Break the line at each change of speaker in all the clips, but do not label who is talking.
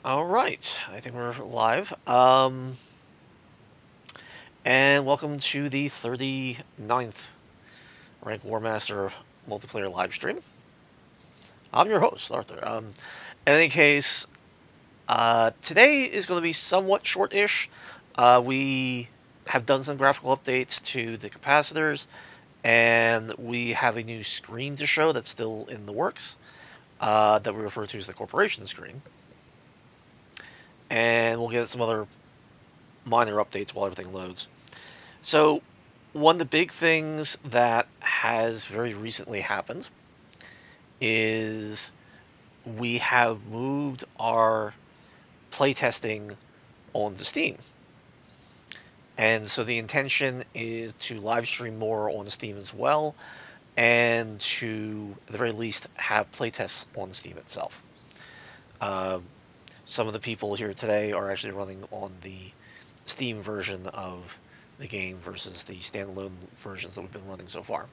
All right, I think we're live. And welcome to the 39th Rank War Master multiplayer live stream. I'm your host, Arthur. In any case, today is going to be somewhat short-ish. We have done some graphical updates to the capacitors, and we have a new screen to show that's still in the works, that we refer to as the corporation screen. And we'll get some other minor updates while everything loads. So, one of the big things that has very recently happened is we have moved our playtesting onto Steam. And so the intention is to live stream more on Steam as well, and to, at the very least, have playtests on Steam itself. Some of the people here today are actually running on the Steam version of the game versus the standalone versions that we've been running so far.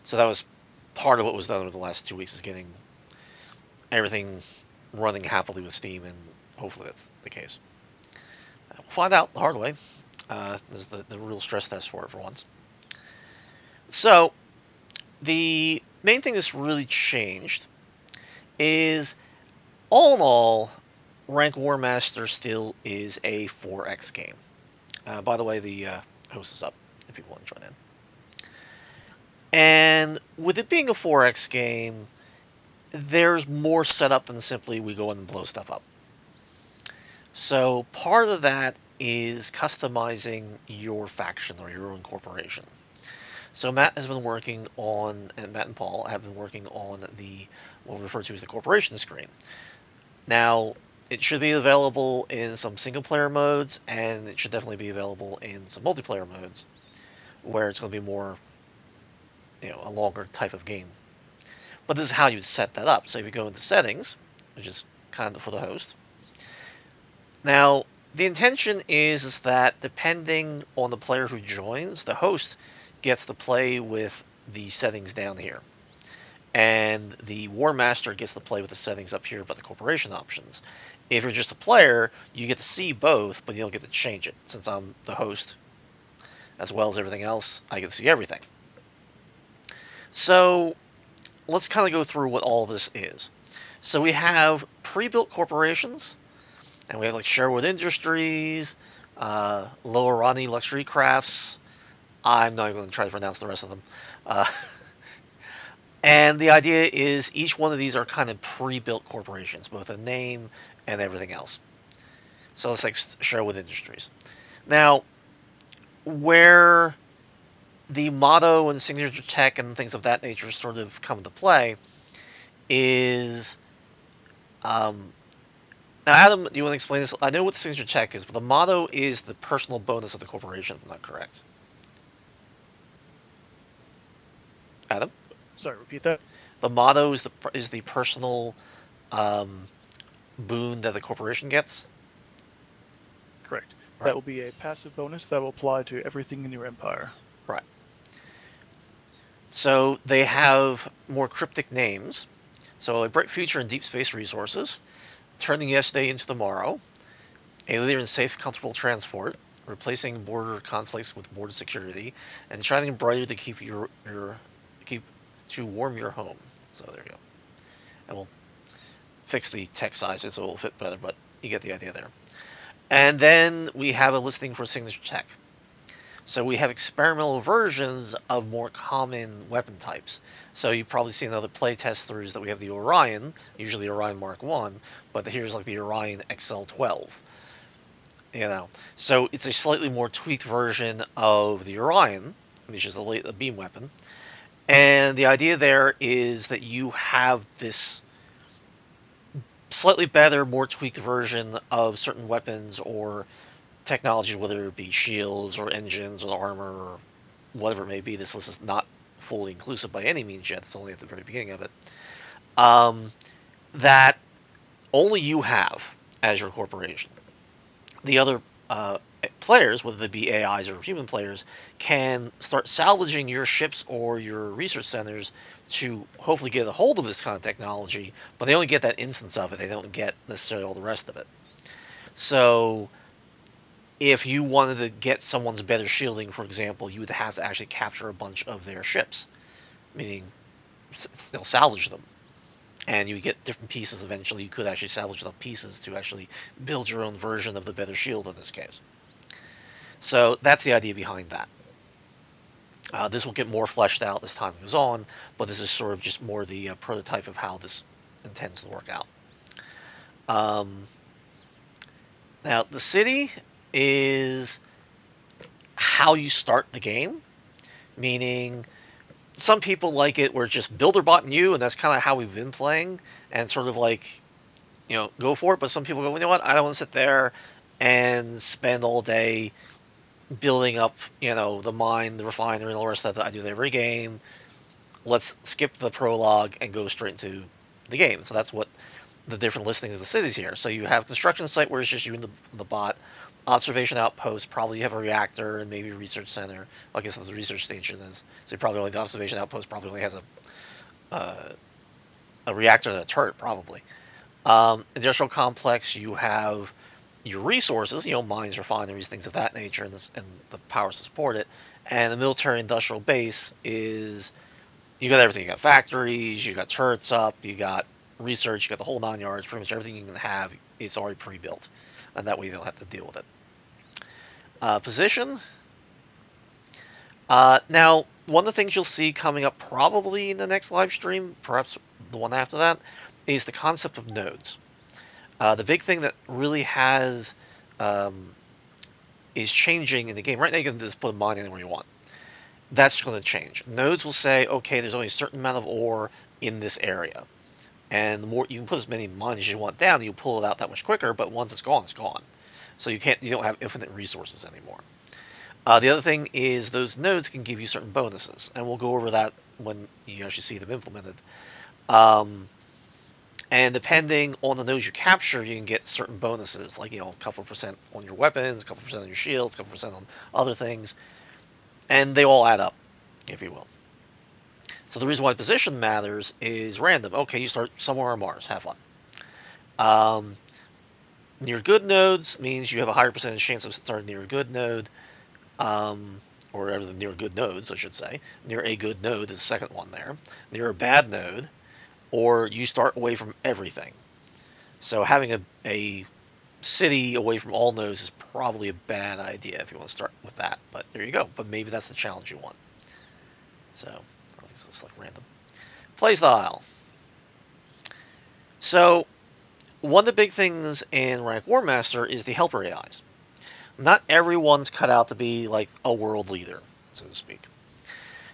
So that was part of what was done over the last 2 weeks, is getting everything running happily with Steam, and hopefully that's the case. We'll find out the hard way. This is the real stress test for it for once. So the main thing that's really changed is, all in all, Rank War Master still is a 4X game. By the way, the host is up if people want to join in. And with it being a 4X game, there's more setup than simply we go in and blow stuff up. So part of that is customizing your faction or your own corporation. So Matt has been working on, and Matt and Paul have been working on what we refer to as the corporation screen. Now, it should be available in some single-player modes, and it should definitely be available in some multiplayer modes, where it's going to be more, a longer type of game. But this is how you set that up. So if you go into settings, which is kind of for the host. Now, the intention is that depending on the player who joins, the host gets to play with the settings down here. And the War Master gets to play with the settings up here, but the corporation options. If you're just a player, you get to see both, but you don't get to change it. Since I'm the host, as well as everything else, I get to see everything. So let's kind of go through what all this is. So we have pre-built corporations, and we have like Sherwood Industries, Lowerani Luxury Crafts. I'm not even going to try to pronounce the rest of them. And the idea is each one of these are kind of pre-built corporations, both a name and everything else. So let's like Sherwood Industries. Now, where the motto and signature tech and things of that nature sort of come into play is, now Adam, you want to explain this? I know what the signature tech is, but the motto is the personal bonus of the corporation, if I'm not correct. Adam?
Sorry, repeat that.
The motto is the personal boon that the corporation gets?
Correct.
Right.
That will be a passive bonus that will apply to everything in your empire.
Right. So they have more cryptic names. So a bright future in deep space resources, turning yesterday into tomorrow, a leader in safe, comfortable transport, replacing border conflicts with border security, and shining brighter to keep to warm your home. So there you go. And we'll fix the text sizes so it will fit better, but you get the idea there. And then we have a listing for signature tech. So we have experimental versions of more common weapon types. So you've probably seen other playtest throughs that we have the Orion, usually Orion Mark 1, but here's like the Orion XL12. So it's a slightly more tweaked version of the Orion, which is a beam weapon. And the idea there is that you have this slightly better, more tweaked version of certain weapons or technology, whether it be shields or engines or armor or whatever it may be. This list is not fully inclusive by any means yet. It's only at the very beginning of it. That only you have as your corporation. The other players, whether they be AIs or human players, can start salvaging your ships or your research centers to hopefully get a hold of this kind of technology, but they only get that instance of it. They don't get necessarily all the rest of it. So if you wanted to get someone's better shielding, for example, you would have to actually capture a bunch of their ships, meaning they'll salvage them. And you get different pieces eventually. You could actually salvage enough pieces to actually build your own version of the better shield in this case. So that's the idea behind that. This will get more fleshed out as time goes on, but this is sort of just more the prototype of how this intends to work out. Um, Now, the city is how you start the game, meaning some people like it where it's just builder bot and you, and that's kind of how we've been playing, and sort of like, go for it. But some people go, you know what, I don't want to sit there and spend all day building up, the mine, the refinery, and all the rest of that I do every game. Let's skip the prologue and go straight into the game. So that's what the different listings of the cities here. So you have construction site where it's just you and the bot. Observation outpost, probably you have a reactor and maybe a research center. Well, I guess the research station is. So probably only the observation outpost probably only has a reactor and a turret probably. Industrial complex, you have your resources, mines, refineries, things of that nature, and the powers to support it. And the military industrial base is you got everything. You got factories, you got turrets up, you got research, you got the whole 9 yards. Pretty much everything you can have, it's already pre-built, and that way you don't have to deal with it. Position. Now, one of the things you'll see coming up probably in the next live stream, perhaps the one after that, is the concept of nodes. The big thing that really is changing in the game right now. You can just put a mine anywhere you want. That's going to change. Nodes will say, okay, there's only a certain amount of ore in this area, and the more you can put as many mines as you want down, you pull it out that much quicker. But once it's gone, it's gone. So you don't have infinite resources anymore. The other thing is those nodes can give you certain bonuses, and we'll go over that when you actually see them implemented. And depending on the nodes you capture, you can get certain bonuses, like a couple percent on your weapons, a couple percent on your shields, a couple percent on other things, and they all add up, if you will. So the reason why position matters is random. Okay, you start somewhere on Mars, have fun. Near good nodes means you have a higher percentage chance of starting near a good node, or rather near good nodes, I should say. Near a good node is the second one there. Near a bad node, or you start away from everything. So having a city away from all nodes is probably a bad idea if you want to start with that. But there you go. But maybe that's the challenge you want. So I think so. Select random. Playstyle. So one of the big things in Rank War Master is the helper AIs. Not everyone's cut out to be like a world leader, so to speak.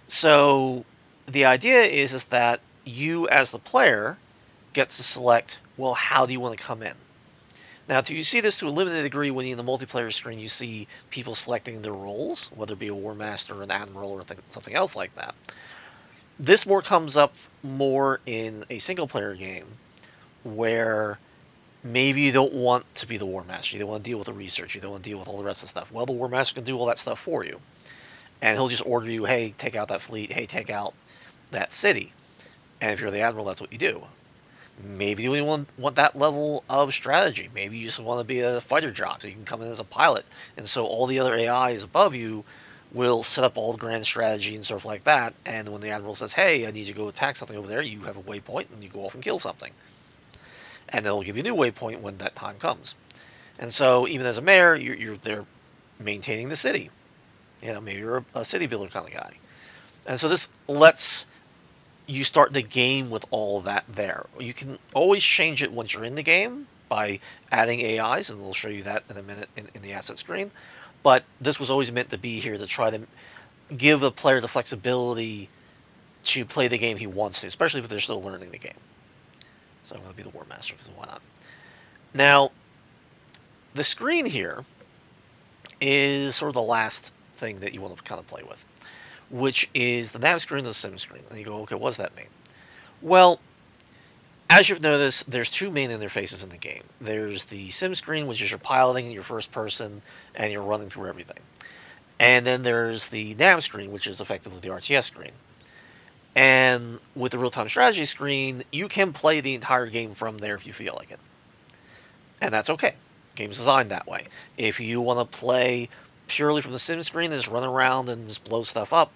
So the idea is that you, as the player, get to select, well, how do you want to come in? Now, you see this to a limited degree when in the multiplayer screen you see people selecting their roles, whether it be a War Master or an Admiral or something else like that. This comes up more in a single-player game where maybe you don't want to be the War Master. You don't want to deal with the research. You don't want to deal with all the rest of the stuff. Well, the War Master can do all that stuff for you. And he'll just order you, hey, take out that fleet. Hey, take out that city. And if you're the Admiral, that's what you do. Maybe you only want that level of strategy. Maybe you just want to be a fighter jock, so you can come in as a pilot. And so all the other AIs above you will set up all the grand strategy and stuff like that. And when the Admiral says, hey, I need you to go attack something over there, you have a waypoint, and you go off and kill something. And they'll give you a new waypoint when that time comes. And so even as a mayor, you're there maintaining the city. Maybe you're a city builder kind of guy. And so this lets you start the game with all that there. You can always change it once you're in the game by adding AIs, and we'll show you that in a minute in the asset screen. But this was always meant to be here to try to give a player the flexibility to play the game he wants to, especially if they're still learning the game. So I'm going to be the War Master because why not? Now, the screen here is sort of the last thing that you want to kind of play with, which is the nav screen and the sim screen. And you go, okay, what does that mean? Well, as you've noticed, there's two main interfaces in the game. There's the sim screen, which is your piloting, your first person, and you're running through everything. And then there's the nav screen, which is effectively the RTS screen. And with the real-time strategy screen, you can play the entire game from there if you feel like it. And that's okay. The game's designed that way. If you want to play purely from the sim screen and just run around and just blow stuff up,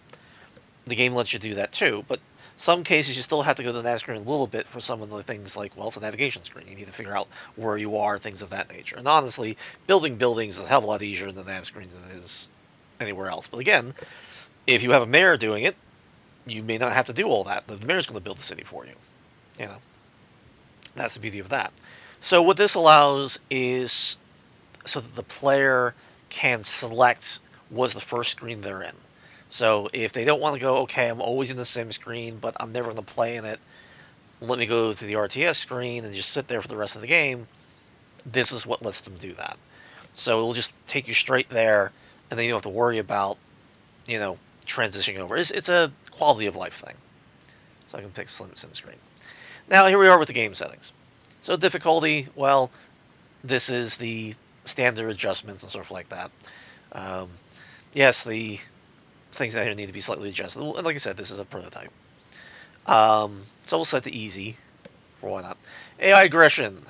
the game lets you do that too. But some cases you still have to go to the nav screen a little bit for some of the things like, well, it's a navigation screen. You need to figure out where you are, things of that nature. And honestly, building buildings is a hell of a lot easier in the nav screen than it is anywhere else. But again, if you have a mayor doing it, you may not have to do all that. The mayor's going to build the city for you. You know, that's the beauty of that. So what this allows is so that the player can select what's the first screen they're in. So if they don't want to go, okay, I'm always in the sim screen, but I'm never going to play in it, let me go to the RTS screen and just sit there for the rest of the game, this is what lets them do that. So it'll just take you straight there, and then you don't have to worry about, transitioning over. It's a quality of life thing. So I can pick sim screen. Now here we are with the game settings. So difficulty, well, this is the standard adjustments and stuff like that. Yes, the things that here need to be slightly adjusted. And like I said, this is a prototype. So we'll set to easy, for why not. AI aggression.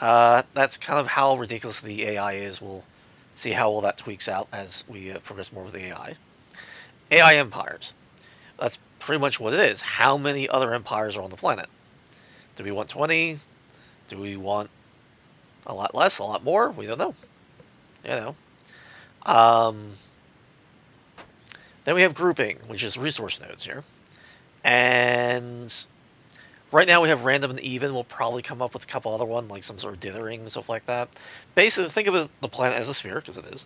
That's kind of how ridiculous the AI is. We'll see how well that tweaks out as we progress more with the AI. AI empires. That's pretty much what it is. How many other empires are on the planet? Do we want 20? Do we want a lot less, a lot more? We don't know. You know. Then we have grouping, which is resource nodes here. And right now we have random and even. We'll probably come up with a couple other ones, like some sort of dithering and stuff like that. Basically, think of the planet as a sphere, because it is.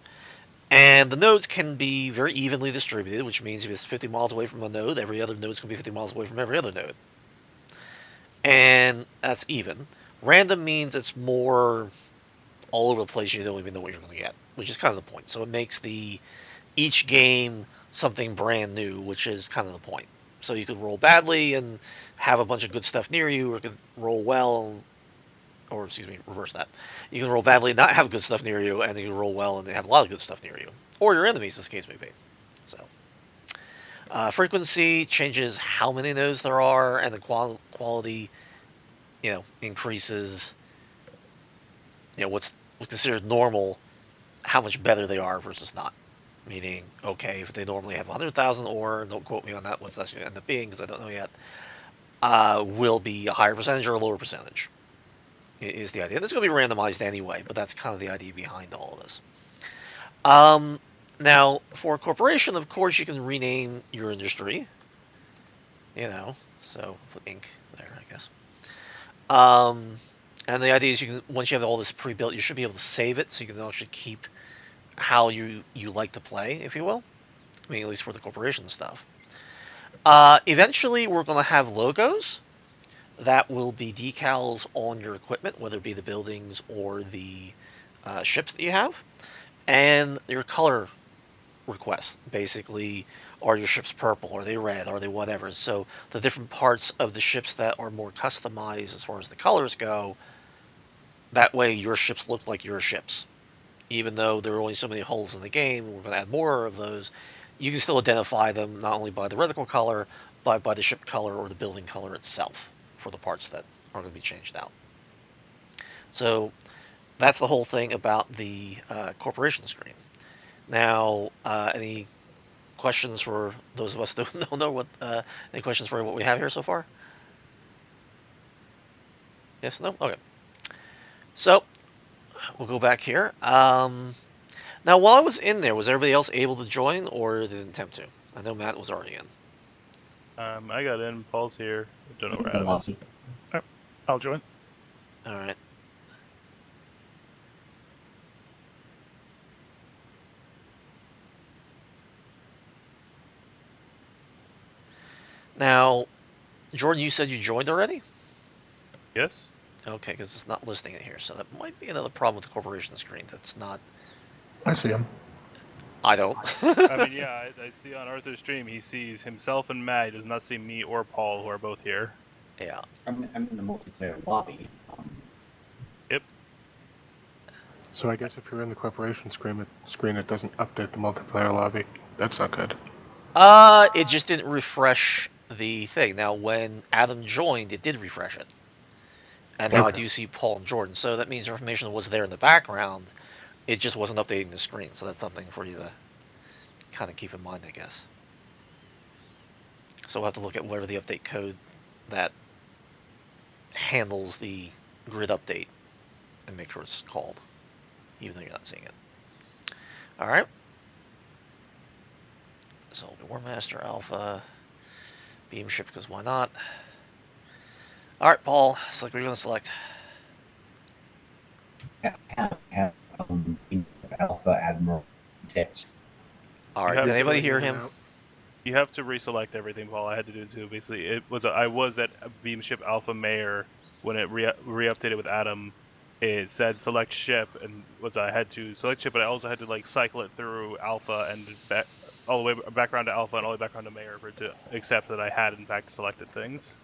And the nodes can be very evenly distributed, which means if it's 50 miles away from a node, every other node is going to be 50 miles away from every other node. And that's even. Random means it's more all over the place. You don't even know what you're going to get, which is kind of the point. So it makes each game something brand new, which is kind of the point. So you could roll badly and have a bunch of good stuff near you, or you could roll well, or excuse me, reverse that. You can roll badly and not have good stuff near you, and then you can roll well and have a lot of good stuff near you, or your enemies, as the case may be. So frequency changes how many nodes there are, and the quality, increases. What's considered normal, how much better they are versus not. Meaning, okay, if they normally have 100,000 ore, don't quote me on that, what's that's going to end up being, because I don't know yet, will be a higher percentage or a lower percentage, is the idea. And it's going to be randomized anyway, but that's kind of the idea behind all of this. Now, for a corporation, of course, you can rename your industry, so put Inc. there, I guess. And the idea is once you have all this pre-built, you should be able to save it, so you can actually keep how you like to play, if you will. I mean, at least for the corporation stuff. Eventually, we're going to have logos that will be decals on your equipment, whether it be the buildings or the ships that you have, and your color requests. Basically, are your ships purple? Are they red? Are they whatever? So the different parts of the ships that are more customized as far as the colors go, that way your ships look like your ships. Even though there are only so many holes in the game, we're going to add more of those. You can still identify them not only by the reticle color, but by the ship color or the building color itself for the parts that are going to be changed out. So that's the whole thing about the corporation screen. Now, any questions for those of us who don't know what? Any questions for what we have here so far? Yes, no? Okay. So we'll go back here. Now, while I was in there, was everybody else able to join, or did it attempt to? I know Matt was already in.
I got in. Paul's here. I don't know where Adam is. Right, I'll join.
All right. Now, Jordan, you said you joined already?
Yes.
Okay, because it's not listing it here, so that might be another problem with the corporation screen. That's not.
I see him.
I don't.
I mean, yeah, I see on Arthur's stream he sees himself and Matt. He does not see me or Paul, who are both here.
Yeah.
I'm in the multiplayer lobby.
Yep.
So I guess if you're in the corporation screen, it doesn't update the multiplayer lobby. That's not good.
It just didn't refresh the thing. Now, when Adam joined, it did refresh it. And now I
Okay.
do see Paul and Jordan. So that means information was there in the background. It just wasn't updating the screen. So that's something for you to kind of keep in mind, I guess. So we'll have to look at whatever the update code that handles the grid update and make sure it's called, even though you're not seeing it. All right. So War Master Alpha, Beam Ship, because why not? All right, Paul. Select what you're going to select.
Have Alpha Admiral text.
All right. Did anybody hear him?
You have to reselect everything, Paul. I had to do it too. Basically, I was at Beam Ship Alpha Mayor when it re-updated with Adam. It said select ship, and I had to select ship, but I also had to like cycle it through Alpha and back all the way back around to Alpha and all the way back around to Mayor for it to accept that I had in fact selected things.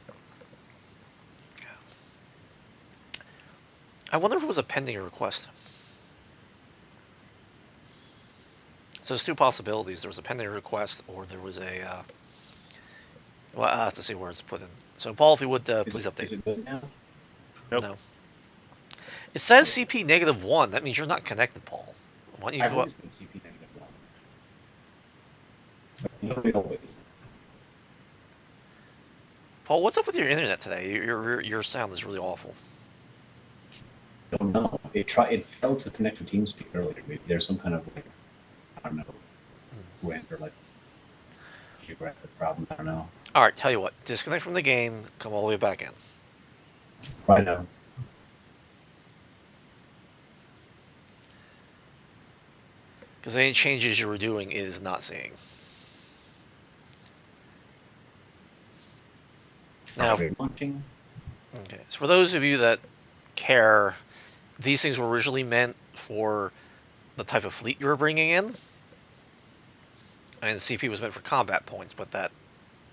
I wonder if it was a pending request. So there's two possibilities. There was a pending request, or there was a. Well, I have to see where it's put in. So, Paul, if you would, please update.
Is it good now?
Nope.
No. It says CP -1. That means you're not connected, Paul. Why don't you
I've
go up?
always been CP -1. Always.
Paul, what's up with your internet today? Your sound is really awful.
I don't know. It failed to connect to TeamSpeak earlier. Maybe there's some kind of like, I don't know, rent or like geographic problem. I don't know.
All right, tell you what. Disconnect from the game. Come all the way back in.
Right now.
Because any changes you were doing is not seeing. Now,
Launching.
okay. So for those of you that care, these things were originally meant for the type of fleet you were bringing in, and CP was meant for combat points, but that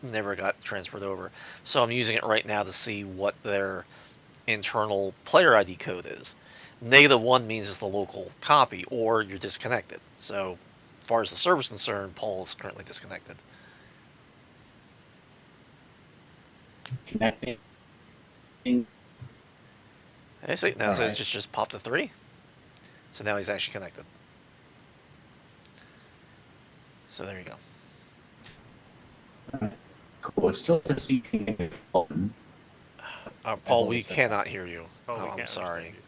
never got transferred over. So I'm using it right now to see what their internal player ID code is. -1 means it's the local copy, or you're disconnected. So, as far as the server's concerned, Paul is currently disconnected.
Connecting.
I see. Now so
Right.
it's just popped to 3. So now he's actually connected. So there you go.
Right. Cool. It still says CP -1.
Paul, we cannot hear you.
Oh, we
I'm
can't
sorry.
understand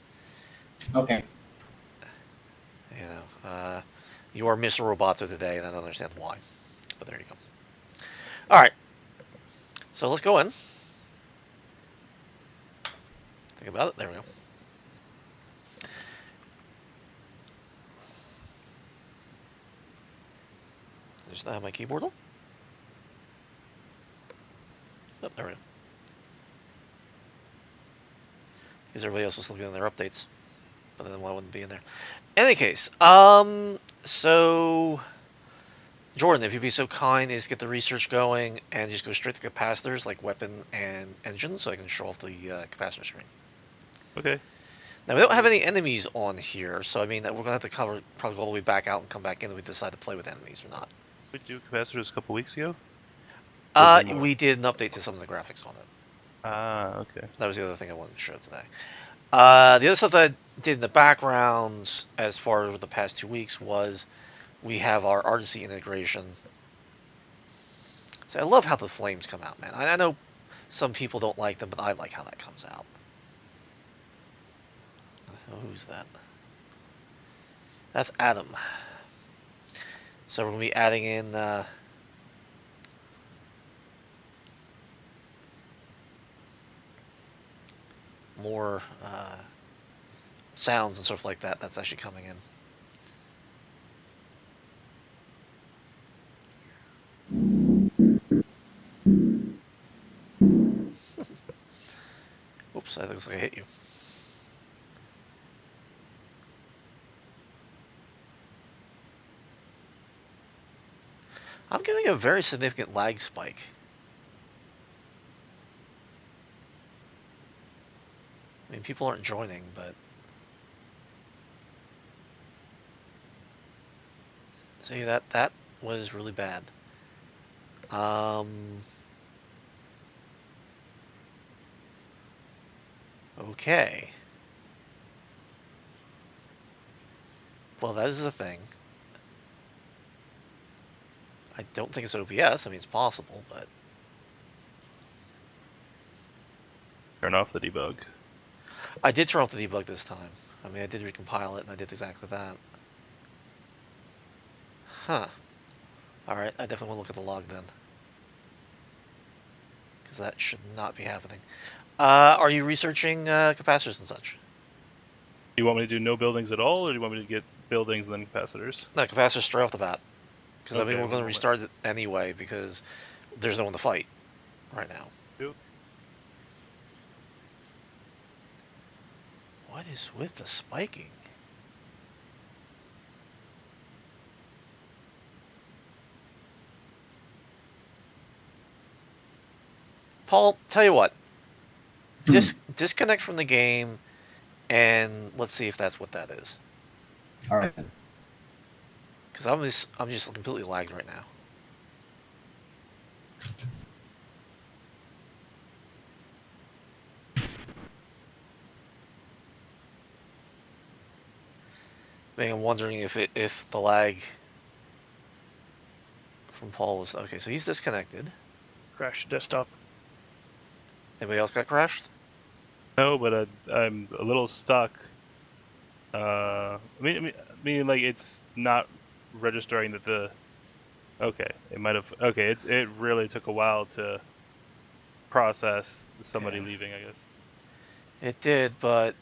you.
Okay.
You know, you are Mr. Roboto today, and I don't understand why. But there you go. All right. So let's go in. Think about it. There we go. Just not have my keyboard on. Oh, there we go. Because everybody else was looking at their updates, but then why wouldn't be in there? In any case, so Jordan, if you'd be so kind, is get the research going and just go straight to capacitors like weapon and engine, so I can show off the capacitor screen.
Okay.
Now we don't have any enemies on here, so I mean we're gonna have to probably go all the way back out and come back in if we decide to play with enemies or not.
We do capacitors a couple weeks ago.
We did an update to some of the graphics on it.
Ah, okay.
That was the other thing I wanted to show today. The other stuff that I did in the background, as far as the past 2 weeks, was we have our Artisy integration. So I love how the flames come out, man. I know some people don't like them, but I like how that comes out. Oh, who's that? That's Adam. So we're going to be adding in more sounds and stuff like that. That's actually coming in. Oops, that looks like I hit you. I'm getting a very significant lag spike. I mean, people aren't joining, but see that was really bad. Okay. Well, that is a thing. I don't think it's OBS. I mean, it's possible, but
Turn off the debug.
I did turn off the debug this time. I mean, I did recompile it, and I did exactly that. Huh. Alright, I definitely want to look at the log then. Because that should not be happening. Are you researching capacitors and such?
Do you want me to do no buildings at all, or do you want me to get buildings and then capacitors?
No, capacitors straight off the bat. Because I mean,
Okay,
we're going to restart it anyway, because there's no one to fight right now.
Yep.
What is with the spiking? Paul, tell you what. Disconnect from the game, and let's see if that's what that is.
All right then.
Because I'm just completely lagged right now. I mean, I'm wondering if the lag from Paul was okay. So he's disconnected.
Crash desktop.
Anybody else got crashed?
No, but I'm a little stuck. I mean, like it's not registering that the. Okay, it might have. Okay, it really took a while to process somebody
Okay.
leaving, I guess.
It did, but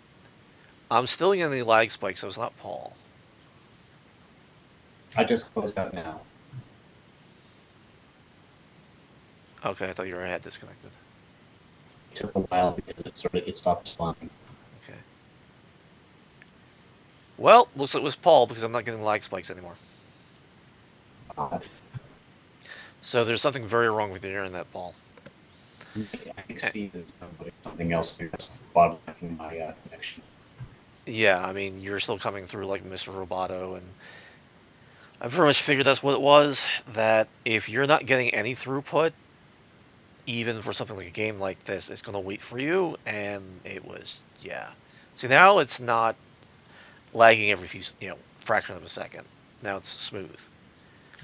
I'm still getting the lag spike, so it's not Paul.
I just closed out now.
Okay, I thought you already had disconnected.
It took a while because it stopped responding.
Okay. Well, looks like it was Paul because I'm not getting lag spikes anymore.
Odd.
So there's something very wrong with your internet, Paul.
I think Steve is something else here that's bottlenecking my connection.
Yeah, I mean, you're still coming through like Mr. Roboto, and I pretty much figured that's what it was, that if you're not getting any throughput, even for something like a game like this, it's going to wait for you, and it was, yeah. See, now it's not lagging every few, fraction of a second. Now it's smooth.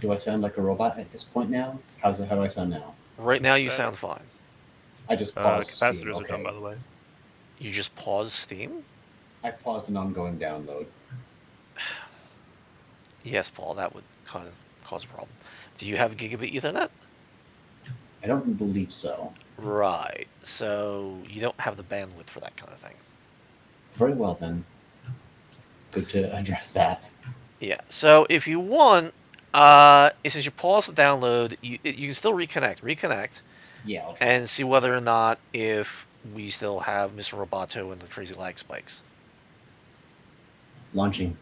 Do I sound like a robot at this point now? How do I sound now?
Right now you
Better.
sound fine.
I just paused Steam.
Capacitors are
Okay.
done, by the way.
You just paused Steam?
I paused an ongoing download.
Yes, Paul, that would cause a problem. Do you have gigabit Ethernet?
I don't believe so.
Right. So you don't have the bandwidth for that kind of thing.
Very well then. Good to address that.
Yeah. So if you want, since you pause the download, you can still reconnect,
Yeah. Okay.
and see whether or not if we still have Mr. Roboto and the crazy lag spikes.
Launching.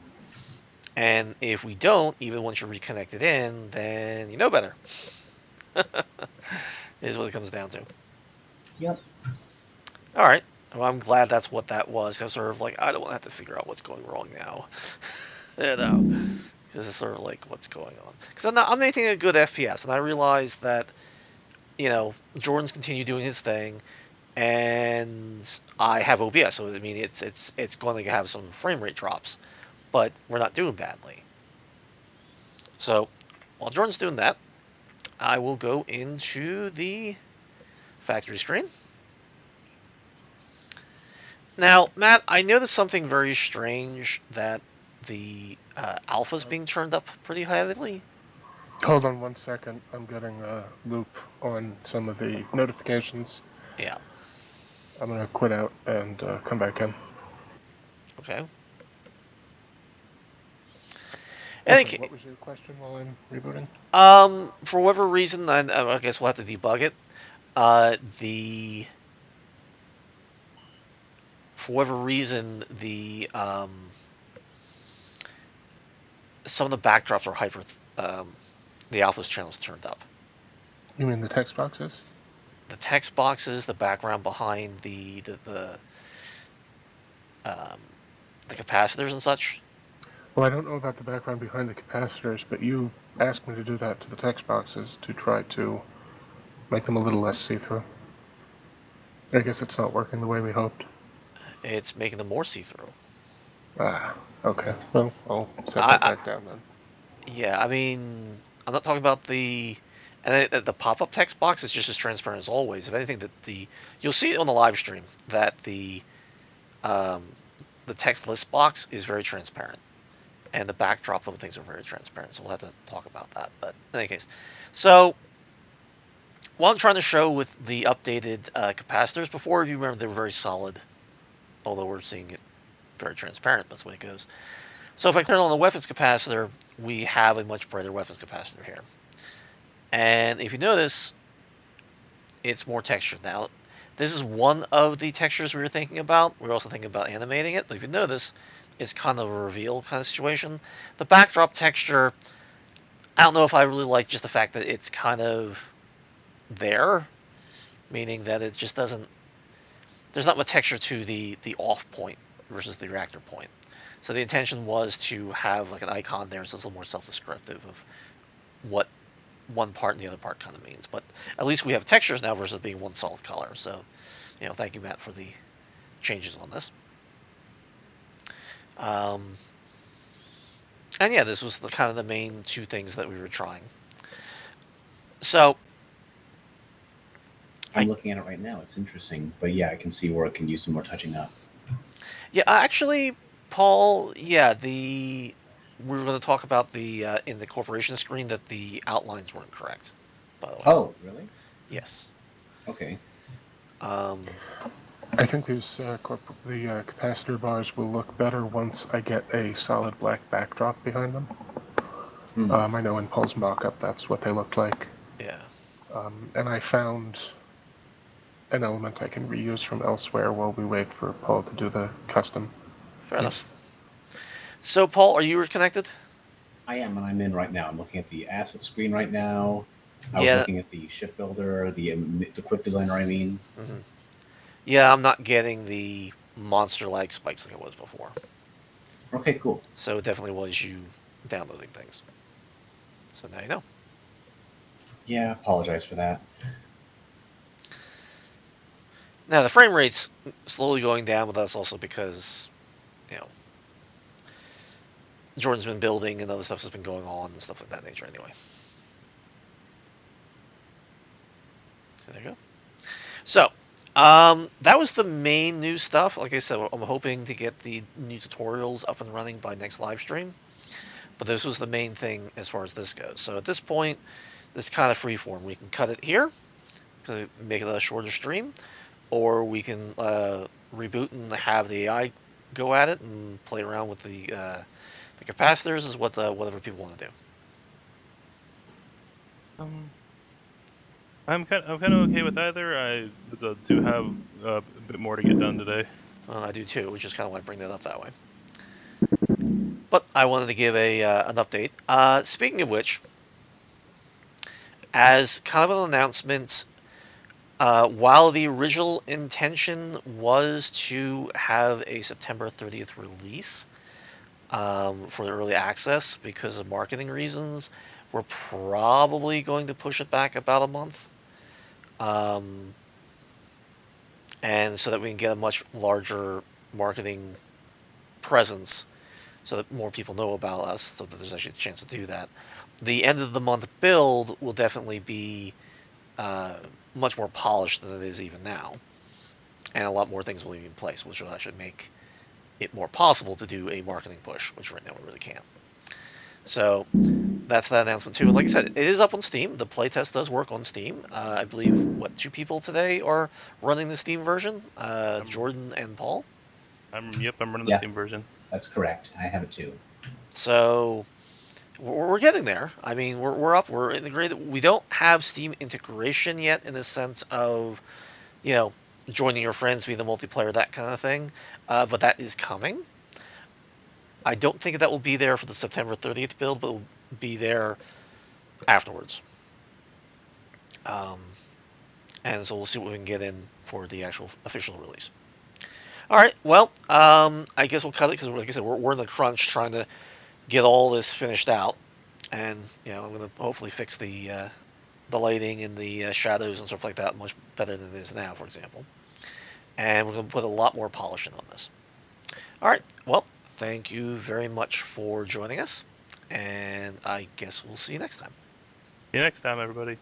And if we don't, even once you're reconnected in, then you know better. Is what it comes down to.
Yep.
All right. Well, I'm glad that's what that was. Cause sort of like I don't want to have to figure out what's going wrong now. Because it's sort of like what's going on. Because I'm making a good FPS, and I realize that Jordan's continued doing his thing, and I have OBS, so I mean it's going to have some frame rate drops, but we're not doing badly. So while Jordan's doing that, I will go into the factory screen. Now, Matt, I noticed something very strange, that the alpha's being turned up pretty heavily.
Hold on 1 second. I'm getting a loop on some of the notifications.
Yeah.
I'm gonna quit out and come back in.
Okay.
Okay, what was your question while I'm rebooting?
For whatever reason, I guess we'll have to debug it. For whatever reason, some of the backdrops are hyper. The alpha's channels turned up.
You mean the text boxes?
The text boxes, the background behind the um, the capacitors and such.
Well, I don't know about the background behind the capacitors, but you asked me to do that to the text boxes to try to make them a little less see-through. I guess it's not working the way we hoped.
It's making them more see-through.
Ah, okay. Well, I'll set
I,
that back down then.
Yeah, I mean, I'm not talking about the pop-up text box is just as transparent as always. If anything, you'll see it on the live stream that um, the text list box is very transparent, and the backdrop of the things are very transparent. So we'll have to talk about that. But in any case, so what I'm trying to show with the updated capacitors before, if you remember, they were very solid, although we're seeing it very transparent. That's the way it goes. So if I turn on the weapons capacitor, we have a much brighter weapons capacitor here. And if you notice, it's more textured now. This is one of the textures we were thinking about. We were also thinking about animating it. But if you notice, it's kind of a reveal kind of situation. The backdrop texture, I don't know if I really like just the fact that it's kind of there, meaning that it just doesn't. There's not much texture to the off point versus the reactor point. So the intention was to have like an icon there, so it's a little more self-descriptive of what one part and the other part kind of means. But at least we have textures now versus being one solid color. So, thank you, Matt, for the changes on this. And yeah, this was the kind of the main two things that we were trying. So
I'm looking at it right now. It's interesting, but yeah, I can see where it can use some more touching up.
yeah, actually, Paul, yeah, we were going to talk about the in the corporation screen that the outlines weren't correct. By the way.
Oh, really?
Yes.
Okay.
I think the capacitor bars will look better once I get a solid black backdrop behind them. I know in Paul's mock-up that's what they looked like.
Yeah.
And I found an element I can reuse from elsewhere while we wait for Paul to do the custom.
Fair enough. So, Paul, are you connected?
I am, and I'm in right now. I'm looking at the asset screen right now. I was looking at the shipbuilder, the quick designer, I mean.
Mm-hmm. Yeah, I'm not getting the monster-like spikes like it was before.
Okay, cool.
So it definitely was you downloading things. So now you know.
Yeah, apologize for that.
Now the frame rate's slowly going down, but that's also because, Jordan's been building and other stuff has been going on and stuff like that nature anyway. So there you go. So, that was the main new stuff. Like I said, I'm hoping to get the new tutorials up and running by next live stream. But this was the main thing as far as this goes. So at this point, this kind of freeform. We can cut it here to make it a shorter stream, or we can reboot and have the AI go at it and play around with the capacitors. Is whatever people want to do.
I'm kind of okay with either. I do have a bit more to get done today.
I do too, which is kind of why I bring that up that way. But I wanted to give an update. Speaking of which, as kind of an announcement, while the original intention was to have a September 30th release for the early access, because of marketing reasons, we're probably going to push it back about a month. And so that we can get a much larger marketing presence so that more people know about us, so that there's actually a chance to do that. The end of the month build will definitely be much more polished than it is even now, and a lot more things will be in place, which will actually make it more possible to do a marketing push, which right now we really can't. So that's that announcement too. And like I said, it is up on Steam. The playtest does work on Steam. I believe 2 people today are running the Steam version. Jordan and Paul.
I'm running the Steam version.
That's correct. I have it too.
So we're getting there. I mean, we're up. We're integrated. We don't have Steam integration yet in the sense of, joining your friends via the multiplayer, that kind of thing. But that is coming. I don't think that will be there for the September 30th build, but it will be there afterwards. And so we'll see what we can get in for the actual official release. All right. Well, I guess we'll cut it because, like I said, we're in the crunch trying to get all this finished out, and I'm going to hopefully fix the lighting and the shadows and stuff like that much better than it is now, for example. And we're going to put a lot more polishing on this. All right. Well, thank you very much for joining us, and I guess we'll see you next time.
See you next time, everybody.